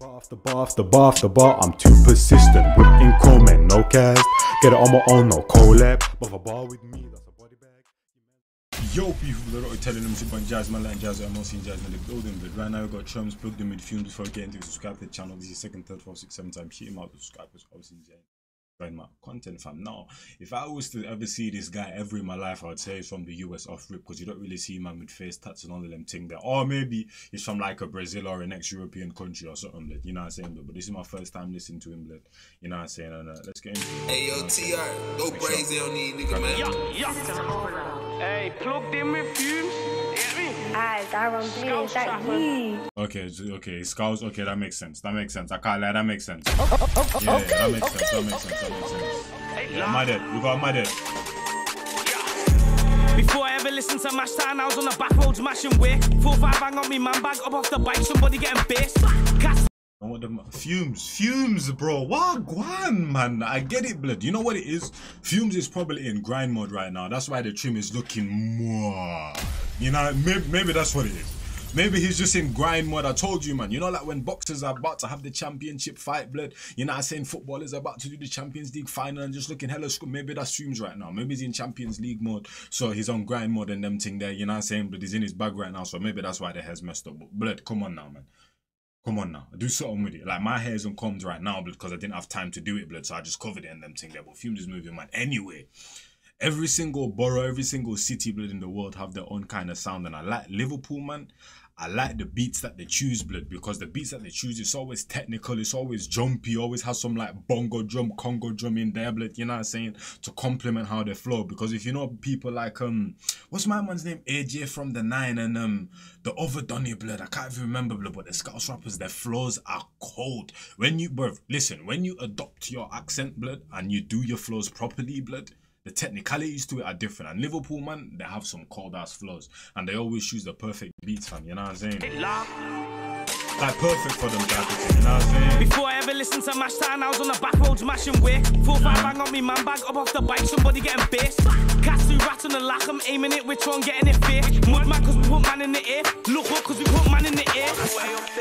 After bar, I'm too persistent. Whip in comment, no cast. Get it on my own, no collab. But a bar with me, that's a body bag. Yo, people, they're already telling them to buy Njies, man, like Njies, MLC, Njies in the building. But right now, we've got Tremz plugged in with Fumez before getting to subscribe to the channel. This is second, third, fourth, sixth, seventh time. Hit him out to subscribe, because obviously, Njies. My content, fam. Now, if I was to ever see this guy ever in my life, I would say it's from the US off rip, because you don't really see man with face tats and all of them thing there. Or maybe it's from like a Brazil or an ex-European country or something, blood. You know what I'm saying? But this is my first time listening to him, blood. You know what I'm saying? And let's get into it. Hey, yo, TR, go crazy on these nigga, man. Hey, plugged in with Fumez. Okay, Scouts, okay, that makes sense. That makes sense. I can't lie, that makes sense. Yeah, that makes sense. That makes sense. Yeah, my dad. We got my dad. Before I ever listened to Mash Town, I was on the back roads mashing way. 4-5 bang on me man bag, up off the bike, somebody getting based. Fumez, bro. Wagwan, man. I get it, blood. You know what it is? Fumez is probably in grind mode right now. That's why the trim is looking more. You know, maybe that's what it is. Maybe he's just in grind mode. I told you, man. You know, like when boxers are about to have the championship fight, blood. You know what I'm saying? Footballers are about to do the Champions League final and just looking hella screwed. Maybe that's Fumez right now. Maybe he's in Champions League mode. So he's on grind mode and them thing there. You know what I'm saying? But he's in his bag right now. So maybe that's why the hair's messed up. But blood, come on now, man. Come on now, do something with it. Like my hair's uncombed right now, blood, because I didn't have time to do it, blood. So I just covered it and them thing there. But Fumez is moving, man. Anyway, every single borough, every single city, blood, in the world have their own kind of sound. And I like Liverpool, man. I like the beats that they choose, blood, because the beats that they choose, it's always technical, it's always jumpy, always has some like bongo drum, Congo drum in there, blood, you know what I'm saying, to complement how they flow. Because if you know people like, what's my man's name, AJ from the 9 and the other Donny, blood, I can't even remember, blood, but the Scouse rappers, their flows are cold. When you, bro, listen, when you adopt your accent, blood, and you do your flows properly, blood, the technicalities to it are different. And Liverpool, man, they have some cold ass flows. And they always choose the perfect beats, fam. You know what I'm saying? Like perfect for them type of thing, you know what I'm saying? Before I ever listened to Mash Town, I was on the back roads mashing way. 4-5 bang on me man bag, up off the bike, somebody getting based. Cats who rat on the lack, I'm aiming it, which one getting it fake? Mud man, cause we put man in the air. Look up, cause we put man in the air.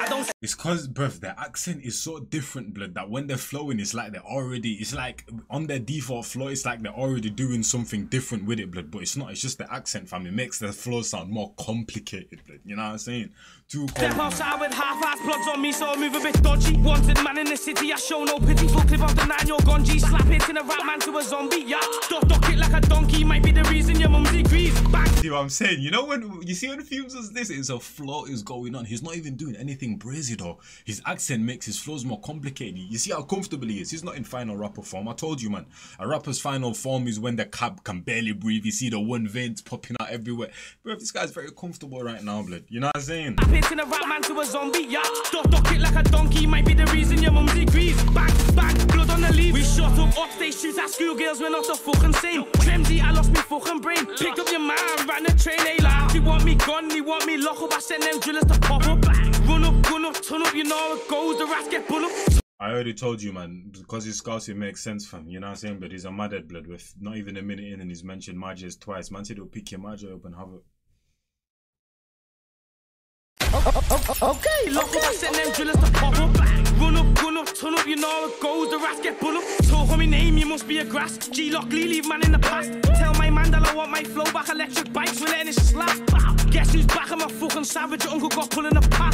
I don't. It's cause, bruv, their accent is so different, blood, that when they're flowing, it's like they're already, it's like on their default flow, it's like they're already doing something different with it, blood. But it's not, it's just the accent, fam. It makes the flow sound more complicated, blood. You know what I'm saying? Too complicated. Step outside with half-ass plugs on me, so I move a bit dodgy. Wanted man in the city, I show no pity. Full clip off the 9, you're gone G. Slap it in a rap man to a zombie, yeah. Duck it like a donkey, might be the reason your mum's agrees. Bang. See what I'm saying? You know when you see when Fumez does this, it's a flow is going on. He's not even doing anything brazy though. His accent makes his flows more complicated. You see how comfortable he is. He's not in final rapper form. I told you, man. A rapper's final form is when the cab can barely breathe. You see the one veins popping out everywhere. Bro, this guy's very comfortable right now, blood. You know what I'm saying? Slap it in a rap man to a zombie, yeah. Duck it like a donkey, might be the reason your mum's agrees. Bang, bang, blood on the leaf. We shot up off, they shoot at schoolgirls, we're not the fucking same. Tremz, I lost me fucking brain. Picked up your man, ran the train, they laugh. They want me gone, they want me lock up. I send them drillers to pop up. Run up, turn up, you know how it goes, the rats get pull up. I already told you, man, because he's Scouse, it makes sense, fam. You know what I'm saying? But he's a mad blood with not even a minute in and he's mentioned Njies twice. Man said he'll pick your Njies up and have it. Okay, lock up, I send them drillers to pop up. Run up, turn up, you know how it goes, the rats get pull up. Talk on me name, you must be a grass. G-Lock Lee, leave man in the past. Tell my man that I want my flow back, electric bikes, we're letting it slap. Guess who's back? I'm a fucking savage, your uncle got pulling a pack.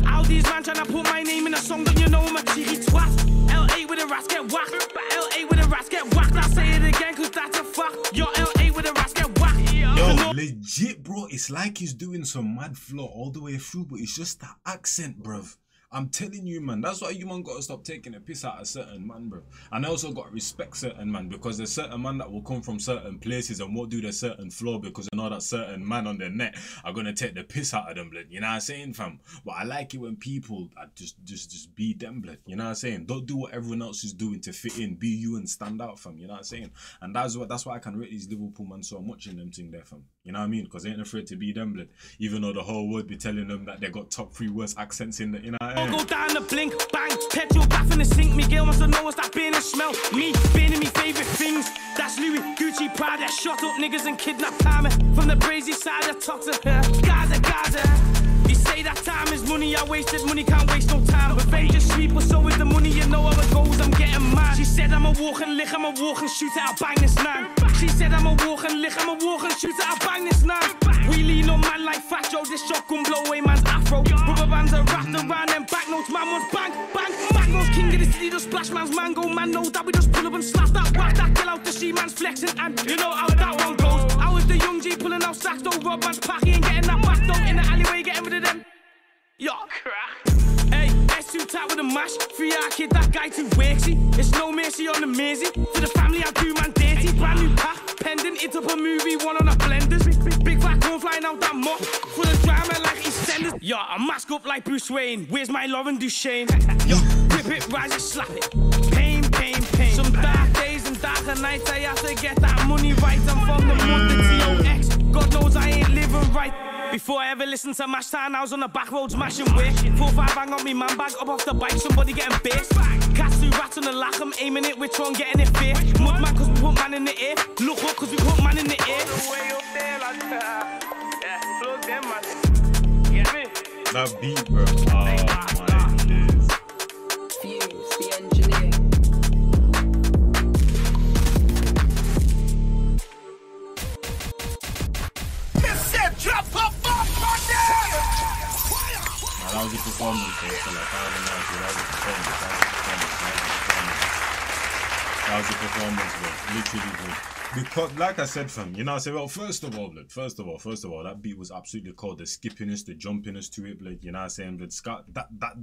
How these man trying to put my name in a song, don't you know I'm a cheeky twat. LA with the rats get whacked, LA with the rats get whacked. I'll say it again, cause that's a fact. Yo, LA with the rats get whacked. Yo, legit, bro, it's like he's doing some mad flow all the way through, but it's just that accent, bruv. I'm telling you, man, that's why you man gotta stop taking a piss out of certain man, bro. And I also gotta respect certain man, because there's certain man that will come from certain places and won't do their certain flow because they know that certain man on their net are gonna take the piss out of them, blood. You know what I'm saying, fam? But I like it when people are just be them, blood. You know what I'm saying? Don't do what everyone else is doing to fit in. Be you and stand out, fam. You know what I'm saying? And that's why I can rate these Liverpool man so much in them thing there, fam. You know what I mean? Because they ain't afraid to be them, blood. Even though the whole world be telling them that they got top 3 worst accents in the, you know what I mean? Go down the blink, bang, petrol back in the sink. Me girl wants to know what's that being and smell. Me being in me favourite things. That's Louis, Gucci, Prada, shot up niggas and kidnapped time. From the brazy side of toxic, Gaza. You say that time is money, I wasted money, can't waste no time. Revenge lick, I'ma walk and shoot it, I'll bang this man. She said I'ma walk and lick, I'ma walk and shoot it, I'll bang this man. We lean on man like Fat Joe, this shotgun blow away man's afro. Rubber bands are wrapped around them back notes, man wants bang, bang. Magno's king of the city, just splash man's mango. Man know that we just pull up and slap that whack, that kill out the she man's flexing. And you know how that one goes. I was the young G pulling out sacks, though Rob man's packy and getting that back though. In the alleyway getting rid of them. Yo, crap. Hey, S2 tight with a mash. 3R kid, that guy too wakesy. It's no mercy on the mazy. For the family, I do man dirty. Brand new pack, pendant, it up a movie, one on a blenders. Big fat corn flying out that mop. Full of drama like EastEnders. Yo, I mask up like Bruce Wayne. Where's my Lauren Duchesne? Yo, rip it, rise it, slap it. Pain, pain, pain. Some dark days and darker nights, I have to get that money right. I'm from the mud, the TOX. God knows I ain't living right. Before I ever listened to Mash Town, I was on the back road smashing weight. 4-5 bang on me man bag, up off the bike, somebody getting based. Cats through rats on the lack, I'm aiming it, which one getting it face? Mud man, cause we put man in the air. Look up, cause we put man in the air. Way up there like that. Yeah, plug them man. Get me? That beat, bro. Oh my days. Fumez, the engineer. That was a performance, bro. So like, that was a performance, bro. Literally, bro. Because, like I said, fam, you know, I said, well, first of all, that beat was absolutely cold. The skippiness, the jumpiness to it, blood. You know what I'm saying, blood.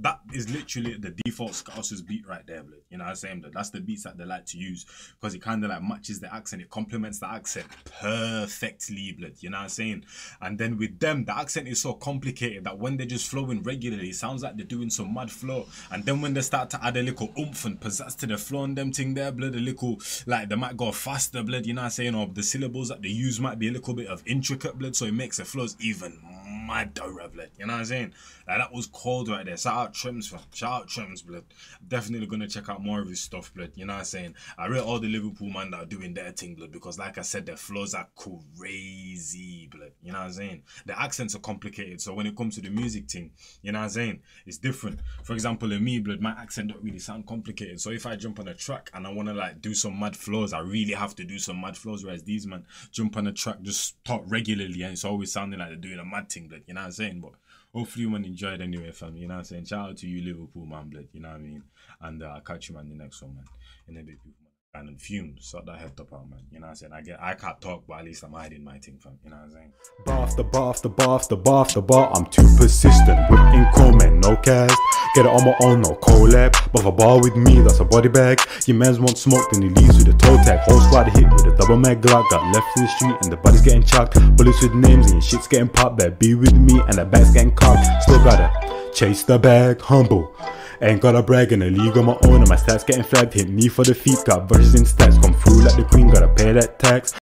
That is literally the default Scousers beat right there, blood. You know what I'm saying, blood. That's the beats that they like to use because it kind of like matches the accent. It complements the accent perfectly, blood. You know what I'm saying? And then with them, the accent is so complicated that when they're just flowing regularly, it sounds like they're doing some mad flow. And then when they start to add a little oomph and pizzazz to the flow and them thing there, blood, a little, like they might go faster, blood. You know what I'm saying, or the syllables that they use might be a little bit of intricate, blood, so it makes the flows even madder, blood. You know what I'm saying? Like, that was cold right there. Shout out Tremz, fam. Shout out Tremz, blood. Definitely gonna check out more of his stuff, blood. You know what I'm saying? I rate all the Liverpool man that are doing their thing, blood, because like I said, their flows are crazy, blood. You know what I'm saying? The accents are complicated, so when it comes to the music thing, you know what I'm saying, it's different. For example, in me, blood, my accent don't really sound complicated, so if I jump on a track and I want to like do some mad flows, I really have to do some mad flows, whereas these man jump on a track, just talk regularly, and it's always sounding like they're doing a mad thing, blood. You know what I'm saying? But hopefully you man enjoyed anyway, fam. You know what I'm saying? Shout out to you, Liverpool man, blood. You know what I mean? And I'll catch you man the next one, man. In a bit, people. And Fumez, sort that head up out, man. You know what I'm saying? I can't talk, but at least I'm hiding my thing, fam. You know what I'm saying? Bar after bar after bar after bar after bar, I'm too persistent. With Enquiries, no cast. Get it on my own, no collab. But if a bar with me, that's a body bag. Your mans want smoke, then he leaves with a toe tag. Whole squad hit with a double mag Glock. Got left in the street and the body's getting chucked. Bullets with names and your shit's getting popped. Better be with me and the bag's getting cocked. Still gotta chase the bag, humble. Ain't gotta brag in a league on my own and my stats getting flagged. Hit me for the feet, got verses in stats. Come through like the queen, gotta pay that tax.